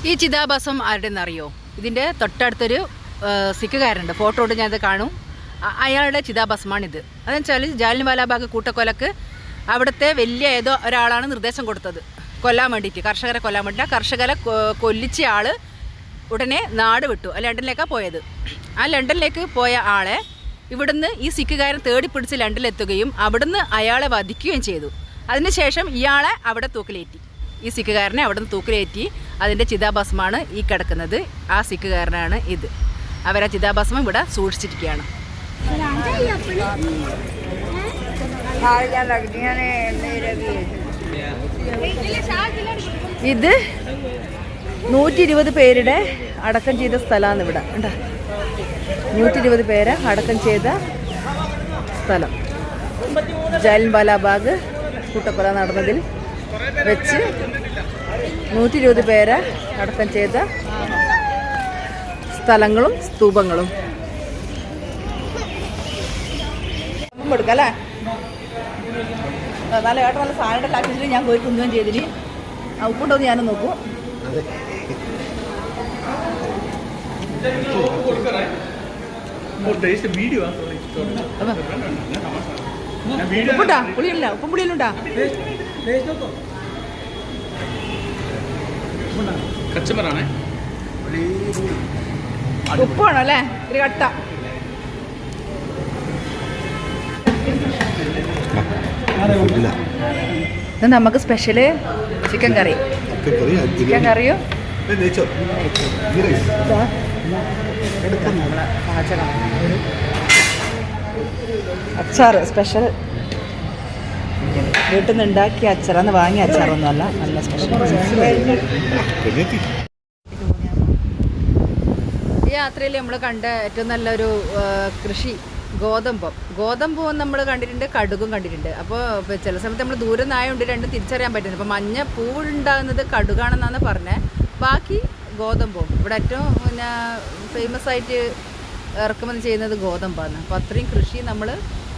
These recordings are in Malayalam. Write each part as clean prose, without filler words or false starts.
ഈ ചിതാഭസ്മം ആരുടെയെന്നറിയോ? ഇതിൻ്റെ തൊട്ടടുത്തൊരു സിഖുകാരുണ്ട്, ഫോട്ടോ കൊണ്ട് ഞാനത് കാണും. അയാളുടെ ചിതാഭസ്മാണിത്. അതെന്ന് വെച്ചാൽ ജാലിയൻവാലാബാഗ് കൂട്ടക്കൊലക്ക് അവിടുത്തെ വലിയ ഏതോ ഒരാളാണ് നിർദ്ദേശം കൊടുത്തത് കൊല്ലാൻ വേണ്ടിയിട്ട്, കർഷകരെ കൊല്ലാൻ വേണ്ടിയിട്ട്. ആ കർഷകരെ കൊല്ലിച്ച ആൾ ഉടനെ നാട് വിട്ടു. ലണ്ടനിലേക്കാണ് പോയത്. ആ ലണ്ടനിലേക്ക് പോയ ആളെ ഇവിടുന്ന് ഈ സിഖുകാരൻ തേടിപ്പിടിച്ച് ലണ്ടനിലെത്തുകയും അവിടുന്ന് അയാളെ വധിക്കുകയും ചെയ്തു. അതിനുശേഷം ഇയാളെ അവിടെ തൂക്കിലേറ്റി, ഈ സിഖുകാരനെ അവിടെ നിന്ന് തൂക്കിലേറ്റി. അതിൻ്റെ ചിതാഭസ്മാണ് ഈ കിടക്കുന്നത്. ആ സിഖുകാരനാണ് ഇത്. അവരെ ചിതാഭസ്മം ഇവിടെ സൂക്ഷിച്ചിരിക്കുകയാണ്. ഇത് 120 പേരുടെ അടക്കം ചെയ്ത സ്ഥലമാണ് ഇവിടെ. കണ്ടോ, 120 പേരെ അടക്കം ചെയ്ത സ്ഥലം. ജാലിയൻവാലാബാഗ് കൂട്ടക്കൊല നടന്നതിൽ വെച്ച് 120 പേരെ അടക്കം ചെയ്ത സ്ഥലങ്ങളും സ്തൂപങ്ങളും. എടുക്കല്ലേ, നല്ല ഏട്ട നല്ല സാധനം ആക്കിയിട്ട് ഞാൻ പോയി തിന്നുകയും ചെയ്തിന്. ഉപ്പുണ്ടോന്ന് ഞാനും നോക്കൂ. ഉപ്പുണ്ടാ? പുളിയില്ല, ഉപ്പും പുളിയിലുണ്ടാ? ഉപ്പാണോ അല്ലേ? ഒരു കട്ട. ഇത് നമുക്ക് സ്പെഷ്യല് ചിക്കൻ കറി. ചിക്കൻ കറിയോ പാചകം. അച്ചാറ് സ്പെഷ്യൽ, വീട്ടിൽ നിന്ന് ഉണ്ടാക്കിയ അച്ചാറാന്ന്, വാങ്ങിയ അച്ചാറൊന്നുമല്ല, നല്ല സ്പെഷ്യൽ. ഈ യാത്രയിൽ നമ്മൾ കണ്ട ഏറ്റവും നല്ലൊരു കൃഷി ഗോതമ്പും നമ്മൾ കണ്ടിട്ടുണ്ട്, കടുകും കണ്ടിട്ടുണ്ട്. അപ്പോൾ ചില സമയത്ത് നമ്മൾ ദൂരെ നിന്നായതുകൊണ്ട് രണ്ടും തിരിച്ചറിയാൻ പറ്റുന്നത്. അപ്പോൾ മഞ്ഞ പൂവുണ്ടാകുന്നത് കടുകാണെന്നാണ് പറഞ്ഞത്, ബാക്കി ഗോതമ്പും. ഇവിടെ ഏറ്റവും ഫേമസ് ആയിട്ട് ഇറക്കുമതി ചെയ്യുന്നത് ഗോതമ്പാണ്. അപ്പോൾ അത്രയും കൃഷി നമ്മൾ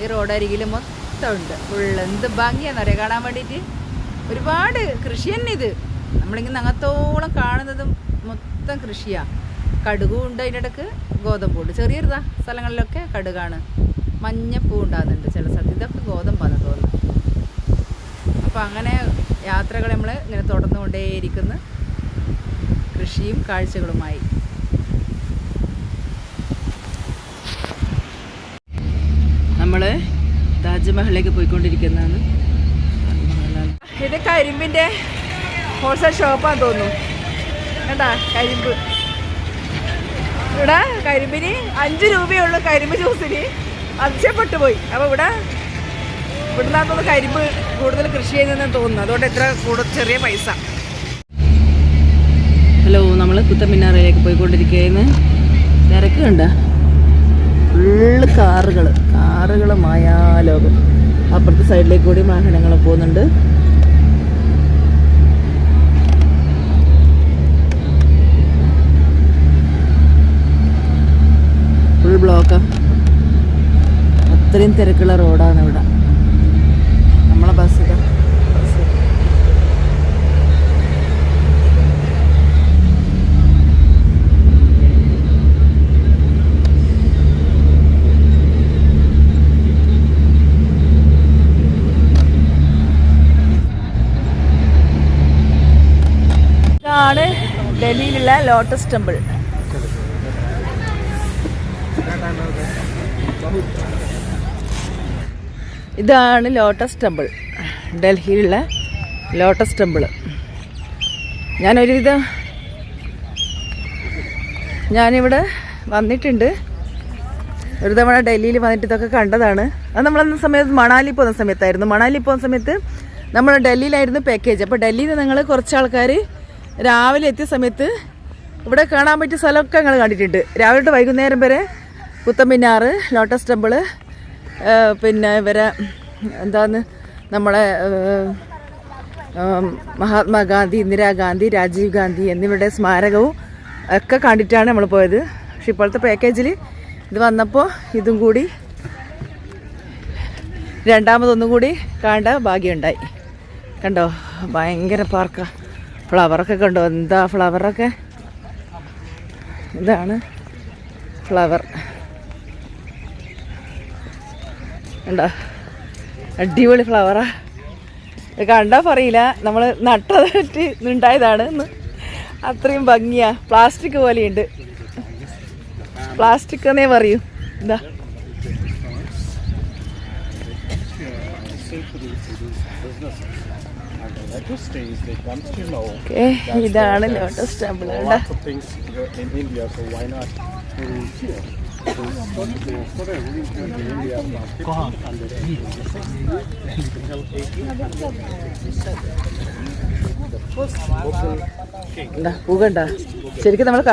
ഈ റോഡരികിൽ മൊത്തം ഉണ്ട്. ഫുള്ള് എന്ത് ഭംഗിയാണെന്നറിയാം കാണാൻ വേണ്ടിയിട്ട്. ഒരുപാട് കൃഷി തന്നെ ഇത്. നമ്മളിങ്ങനെ അങ്ങത്തോളം കാണുന്നതും മൊത്തം കൃഷിയാണ്. കടുകും ഉണ്ട്, അതിൻ്റെ ഇടയ്ക്ക് ഗോതമ്പുണ്ട്. ചെറിയൊരു സ്ഥലങ്ങളിലൊക്കെ കടുകാണ്. മഞ്ഞപ്പൂ ഉണ്ടാകുന്നുണ്ട് ചില സ്ഥലത്ത്. ഇതൊക്കെ ഗോതമ്പാന്ന് തോന്നുന്നു. അപ്പോൾ അങ്ങനെ യാത്രകൾ നമ്മൾ ഇങ്ങനെ തുടർന്നുകൊണ്ടേയിരിക്കുന്നു, കൃഷിയും കാഴ്ചകളുമായി. നമ്മൾ താജ്മഹലിലേക്ക് പോയിക്കൊണ്ടിരിക്കുന്നതാണ്. ഇത് കരിമ്പിൻ്റെ ഹോൾസെയിൽ ഷോപ്പാന്ന് തോന്നുന്നു. കേട്ടാ, കരിമ്പ്. ഇവിടെ കരിമ്പിന് 5 രൂപയുള്ളൂ കരിമ്പ് ജ്യൂസിന്. അതിശയപ്പെട്ടു പോയി. അപ്പോൾ ഇവിടുന്നകത്തൊന്ന് കരിമ്പ് കൂടുതൽ കൃഷി ചെയ്യുന്നതെന്ന് തോന്നുന്നു, അതുകൊണ്ട് ഇത്ര ചെറിയ പൈസ. ഹലോ, നമ്മൾ കുത്തബ് മിനാറിലേക്ക് പോയിക്കൊണ്ടിരിക്കുകയെന്ന്. തിരക്ക് കണ്ട, ഫുള്ള് കാറുകൾ മായാലോകം. അപ്പുറത്തെ സൈഡിലേക്ക് കൂടി വാഹനങ്ങൾ പോകുന്നുണ്ട്. ഫുൾ ബ്ലോക്കാ. അത്രയും തിരക്കുള്ള റോഡാണ് ഇവിടെ. നമ്മളെ ബസ് ഇതാണ് ഡൽഹിയിലുള്ള ലോട്ടസ് ടെമ്പിൾ. ഇതാണ് ലോട്ടസ് ടെമ്പിൾ, ഡൽഹിയിലുള്ള ലോട്ടസ് ടെമ്പിൾ. ഞാനിവിടെ വന്നിട്ടുണ്ട് ഒരു തവണ. ഡൽഹിയിൽ വന്നിട്ട് ഇതൊക്കെ കണ്ടതാണ്. അത് നമ്മളന്ന സമയത്ത് മണാലി പോകുന്ന സമയത്തായിരുന്നു. മണാലി പോകുന്ന സമയത്ത് നമ്മൾ ഡൽഹിയിലായിരുന്നു പാക്കേജ്. അപ്പോൾ ഡൽഹിയിൽ നിന്ന് ഞങ്ങൾ കുറച്ച് ആൾക്കാർ രാവിലെ എത്തിയ സമയത്ത് ഇവിടെ കാണാൻ പറ്റിയ സ്ഥലമൊക്കെ ഞങ്ങൾ കണ്ടിട്ടുണ്ട്. രാവിലെ തൊട്ട് വൈകുന്നേരം വരെ കുത്തബ് മിനാർ, ലോട്ടസ് ടെമ്പിൾ, പിന്നെ ഇവരെ എന്താന്ന് നമ്മളെ മഹാത്മാഗാന്ധി, ഇന്ദിരാഗാന്ധി, രാജീവ് ഗാന്ധി എന്നിവരുടെ സ്മാരകവും ഒക്കെ കണ്ടിട്ടാണ് നമ്മൾ പോയത്. പക്ഷെ ഇപ്പോഴത്തെ പാക്കേജിൽ ഇത് വന്നപ്പോൾ ഇതും കൂടി രണ്ടാമതൊന്നും കൂടി കാണേണ്ട ഭാഗ്യമുണ്ടായി. കണ്ടോ, ഭയങ്കര പാർക്കാണ്. ഫ്ലവറൊക്കെ കണ്ടോ, എന്താ ഫ്ലവറൊക്കെ. ഇതാണ് ഫ്ലവർ ഉണ്ടോ, അടിപൊളി ഫ്ലവറാ. കണ്ടാൽ പറയില്ല നമ്മൾ നട്ടതായിട്ട് ഉണ്ടായതാണ് എന്ന്, അത്രയും ഭംഗിയാ. പ്ലാസ്റ്റിക് പോലെയുണ്ട്, പ്ലാസ്റ്റിക് എന്നേ പറയൂ. എന്താ ഇതാണ് ലോട്ടസ് ടെമ്പിൾ. പൂകണ്ട ശരിക്കും നമ്മൾ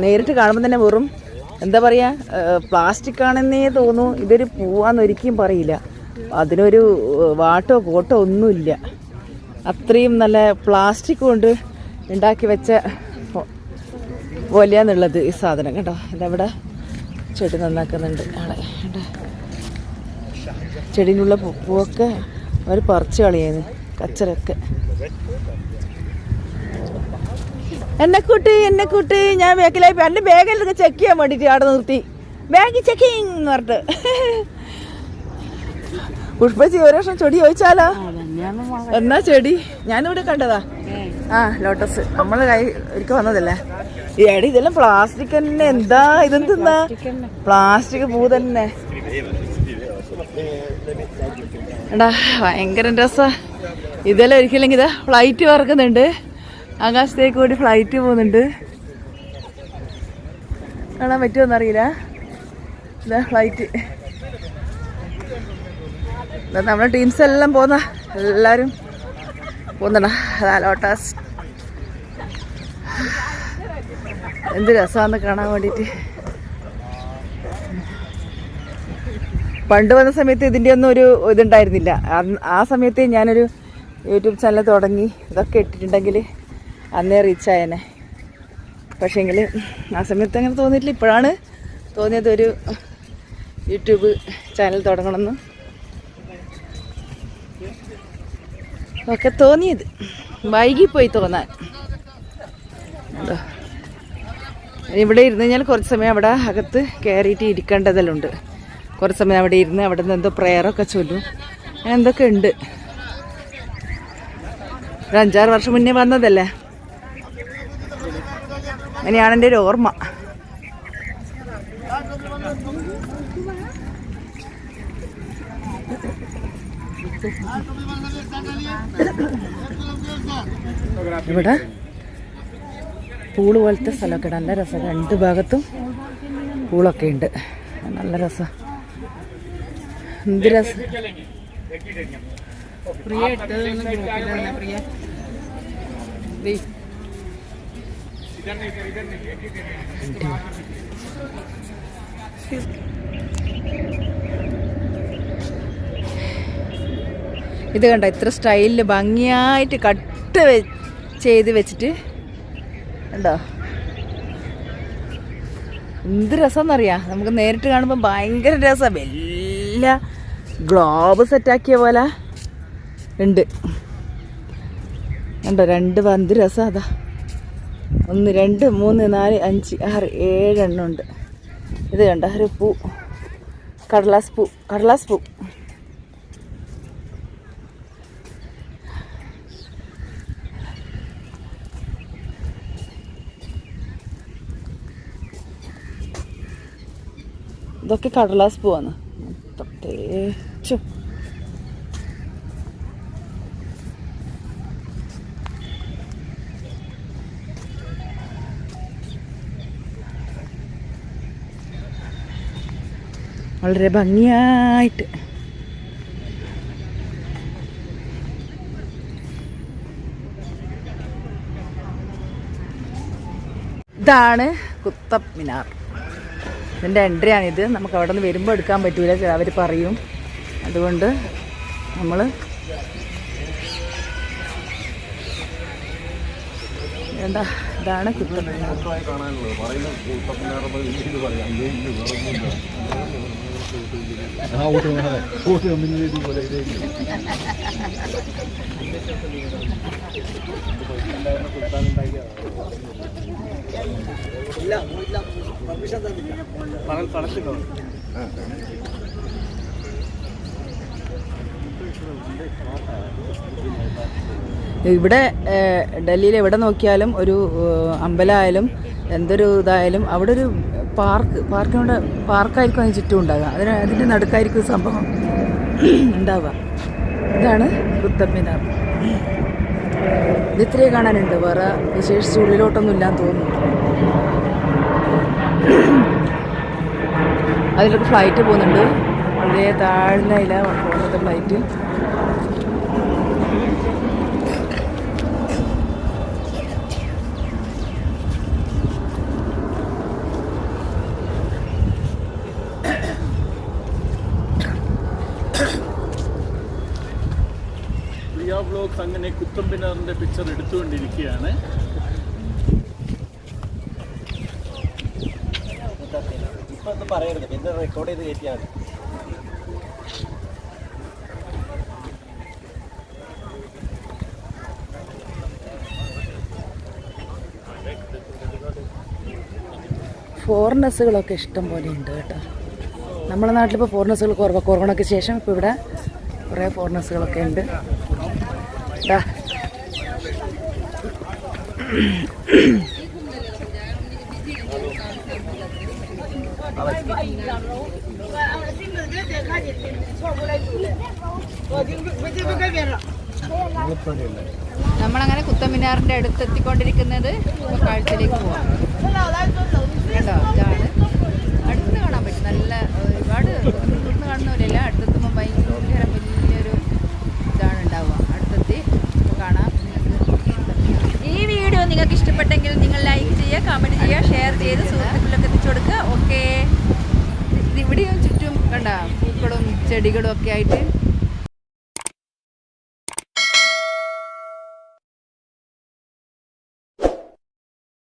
നേരിട്ട് കാണുമ്പോൾ തന്നെ വെറും എന്താ പറയുക, പ്ലാസ്റ്റിക് ആണെന്നേ തോന്നൂ. ഇതൊരു പൂവാന്ന് ഒരിക്കലും പറയില്ല. അതിനൊരു വാട്ടോ കോട്ടോ ഒന്നുമില്ല. അത്രയും നല്ല പ്ലാസ്റ്റിക് കൊണ്ട് ഉണ്ടാക്കി വെച്ച പോലെയാന്നുള്ളത് ഈ സാധനം. കേട്ടോ, ഇതവിടെ ചെടി നന്നാക്കുന്നുണ്ട് ആളെ. ചെടിയിലുള്ള പൂവൊക്കെ അവർ പറിച്ച് കളയുന്നു, കച്ചറൊക്കെ. എന്നെ കൂട്ടി ഞാൻ ബാക്കിലായി. എൻ്റെ ബാഗിലൊക്കെ ചെക്ക് ചെയ്യാൻ വേണ്ടിയിട്ട് അവിടെ നിർത്തി, ബാഗ് ചെക്കിങ് എന്ന് പറഞ്ഞിട്ട്. പുഷ്പച്ചി ഒരു വർഷം ചെടി ചോദിച്ചാലോ? എന്നാ ചെടി ഞാനിവിടെ കണ്ടതാ. ലോട്ടസ് നമ്മള് കൈ ഒരിക്കൽ വന്നതല്ലേ. എടി ഇതെല്ലാം പ്ലാസ്റ്റിക് തന്നെ. എന്താ ഇതെന്താ പ്ലാസ്റ്റിക് പൂ തന്നെ. എടാ ഭയങ്കര രസാ. ഇതെല്ലാം ഒരിക്കലെങ്കിൽ ഇതാ ഫ്ലൈറ്റ് പറക്കുന്നുണ്ട്, ആകാശത്തേക്ക് കൂടി ഫ്ലൈറ്റ് പോകുന്നുണ്ട്. കാണാൻ പറ്റുമോന്നറിയില്ല. ഇതാ ഫ്ലൈറ്റ്. നമ്മുടെ ടീംസ് എല്ലാം പോന്ന, എല്ലാവരും പോകുന്നുണ്ട. അതാ ലോട്ടസ്. എന്ത് രസമാണെന്ന് കാണാൻ വേണ്ടിയിട്ട്. പണ്ട് വന്ന സമയത്ത് ഇതിൻ്റെ ഒന്നും ഒരു ഇതുണ്ടായിരുന്നില്ല. ആ സമയത്ത് ഞാനൊരു യൂട്യൂബ് ചാനൽ തുടങ്ങി ഇതൊക്കെ ഇട്ടിട്ടുണ്ടെങ്കിൽ അന്നേ റീച്ചായനെ. പക്ഷേങ്കിൽ ആ സമയത്ത് അങ്ങനെ തോന്നിയിട്ടില്ല. ഇപ്പോഴാണ് തോന്നിയത് ഒരു യൂട്യൂബ് ചാനൽ തുടങ്ങണമെന്ന് ഒക്കെ തോന്നിയത്. വൈകിപ്പോയി തോന്നാൻ. ഇവിടെ ഇരുന്ന് കഴിഞ്ഞാൽ കുറച്ച് സമയം അവിടെ അകത്ത് കയറിയിട്ട് ഇരിക്കേണ്ടതെല്ലാം ഉണ്ട്. കുറച്ച് സമയം അവിടെ ഇരുന്ന് അവിടെ നിന്ന് എന്തോ പ്രെയറൊക്കെ ചൊല്ലും, അങ്ങനെ എന്തൊക്കെ ഉണ്ട്. ഒരു 5-6 വർഷം മുന്നേ വന്നതല്ലേ, അങ്ങനെയാണ് എൻ്റെ ഒരു ഓർമ്മ. ഇവിടെ പൂള് പോലത്തെ സ്ഥലമൊക്കെ നല്ല രസം. 2 ഭാഗത്തും പൂളൊക്കെ ഉണ്ട്, നല്ല രസം. എന്ത് രസം. ഇത് കണ്ട ഇത്ര സ്റ്റൈലിൽ ഭംഗിയായിട്ട് കട്ട് ചെയ്ത് വെച്ചിട്ട് ഉണ്ടോ. എന്ത് രസമെന്നറിയാം. നമുക്ക് നേരിട്ട് കാണുമ്പോൾ ഭയങ്കര രസം. വലിയ ഗ്ലോബ് സെറ്റാക്കിയ പോലെ ഉണ്ട്. കണ്ടോ 2 എന്ത് രസം. അതാ 1 2 3 4 5 6 7 എണ്ണം ഉണ്ട്. ഇത് കണ്ട ഒരു പൂ, കടലാസ് പൂ. ഇതൊക്കെ കടലാസ് പൂവാണ്. തേച്ചു വളരെ ഭംഗിയായിട്ട്. ഇതാണ് കുത്തബ് മിനാർ. ഇതിൻ്റെ എൻട്രിയാണിത്. നമുക്ക് അവിടെ നിന്ന് വരുമ്പോൾ എടുക്കാൻ പറ്റൂല, അവർ പറയും. അതുകൊണ്ട് നമ്മൾ എന്താ ഇതാണ് കുത്തബ് മിനാർ. വോട്ട് കമ്മ്യൂണിറ്റി പോലെ ഇവിടെ ഡൽഹിയിൽ എവിടെ നോക്കിയാലും ഒരു അമ്പലമായാലും എന്തൊരു ഇതായാലും അവിടെ ഒരു പാർക്കായിരിക്കും അതിന് ചുറ്റും ഉണ്ടാകുക. അതിൻ്റെ നടുക്കായിരിക്കും സംഭവം ഉണ്ടാവുക. ഇതാണ് കുത്തബ് മിനാർ. ഇത് ഇത്രയും കാണാനുണ്ട്, വേറെ വിശേഷിച്ച് ഉള്ളിലോട്ടൊന്നും ഇല്ലാന്ന് തോന്നുന്നു. അതിലൊരു ഫ്ലൈറ്റ് പോകുന്നുണ്ട്, വളരെ താഴ്ന്നയില പോകുന്നത് ഫ്ലൈറ്റ്. വ്ലോഗ്സ് അങ്ങനെ കുത്തബ് മിനാറിന്റെ പിക്ചർ എടുത്തുകൊണ്ടിരിക്കുകയാണ്. ഇപ്പൊ പറയരുത്, പിന്നെ റെക്കോർഡ് ചെയ്ത് കയറ്റിയാൽ ഫോറിനേഴ്സുകളൊക്കെ ഇഷ്ടം പോലെ ഉണ്ട് കേട്ടോ. നമ്മുടെ നാട്ടിലിപ്പോൾ ഫോറിനേഴ്സുകൾ കുറവാണ്. കൊറോണയ്ക്ക് ശേഷം ഇപ്പോൾ ഇവിടെ കുറേ ഫോറിനേഴ്സുകളൊക്കെ ഉണ്ട്. നമ്മളങ്ങനെ കുത്തബ് മിനാറിൻ്റെ അടുത്തെത്തിക്കൊണ്ടിരിക്കുന്നത് കാഴ്ചയിലേക്ക് പോവാം. കേട്ടോ, ഇതാണ് അടുത്ത് കാണാൻ പറ്റും. നല്ല ഒരുപാട് ദൂരത്ത് കാണുന്ന പോലെയല്ല, അടുത്തെത്തുമ്പോൾ ഭയങ്കര വലിയൊരു ഇതാണ് ഉണ്ടാവുക. അടുത്തെത്തി കാണാം. ഈ വീഡിയോ നിങ്ങൾക്ക് ഇഷ്ടപ്പെട്ടെങ്കിൽ നിങ്ങൾ ലൈക്ക് ചെയ്യുക, കമൻറ്റ് ചെയ്യുക, ഷെയർ ചെയ്ത് സുഹൃത്തുക്കളിലൊക്കെ എത്തിച്ചു കൊടുക്കുക. ഓക്കെ, ഇവിടെയും ചുറ്റും കണ്ട പൂക്കളും ചെടികളും ഒക്കെ ആയിട്ട്